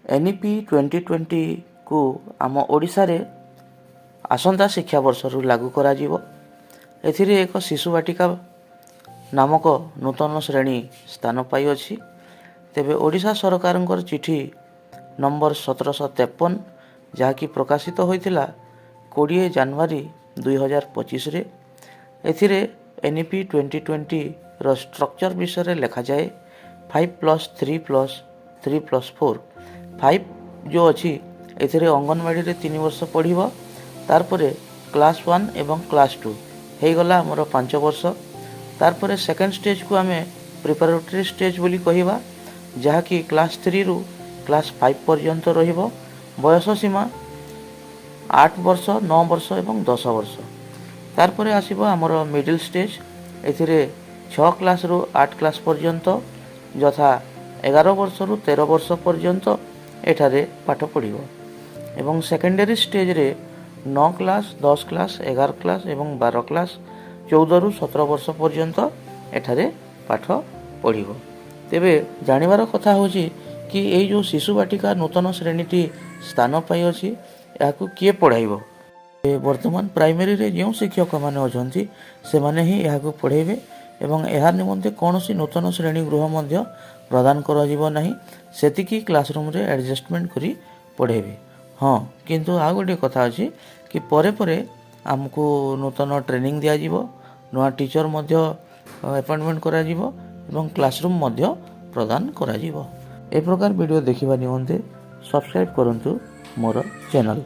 NEP 2020 को आम ओडिशा रे आसंता शिक्षा वर्षरू लागू कराजिवो। एथिरे एक शिशु बाटिका नामक नूतन श्रेणी स्थान पाई अछि। तेबे ओडिशा सरकारଙ୍କର चिठी नंबर 1753 जहाँकि प्रकाशित होइतिला 20 जनवरी 2025 रे। एथिरे NEP 2020 रो स्ट्रक्चर विषय लिखा जाए 5+3+3+4। 5 जो अच्छी एथिरे अंगनवाड़ी रे 3 वर्ष पढ़िबो, तारपरे क्लास 1 एवं क्लास 2 हे गला हमर 5 वर्ष। तारपरे सेकेंड स्टेज को आमे प्रिपरेटरी स्टेज बोली कहिबा, जहा कि क्लास 3 रु क्लास 5 पर्यंत रहिबो। बयस सीमा 8 वर्ष, 9 वर्ष एवं 10 वर्ष। तारपरे आसीबो हमर मिडिल स्टेज। एथिरे 6 क्लास रु 8 क्लास पर्यंत, यथा 11 वर्ष रु 13 वर्ष पर्यंत एठारे पाठ पढ़िबो। एवं सेकेंडरी स्टेज रे 9 क्लास, 10 क्लास, 11 क्लास एवं 12 क्लास, 14 रु 17 वर्ष पर्यंत एठारे पाठ पढ़िबो। तेबे जानिबार कथा होची कि एई जो शिशु बाटिका नूतन श्रेणीटी स्थान पाई अछि, याकू किए पढ़ाइबो। वर्तमान प्राइमरी रे जो शिक्षक माने अछंती से माने ही याकू पढ़ेबे एवं एहार निमंते कोनोसी नूतन श्रेणी गृह मध्य प्रदान कराजिबो नाही। सेतिकी क्लासरूम रे एडजस्टमेंट करी पढ़ेबे। हाँ, किंतु आ गोटे कथा अछि कि परे परे आमको नूतन ट्रेनिंग दिया जिवो, नुआ टीचर मध्य अपॉइंटमेंट करा जिवो एवं क्लासरूम मध्य प्रदान करा जिवो। ए प्रकार वीडियो देखिबा निमंते सब्सक्राइब करंतु मोर चैनल।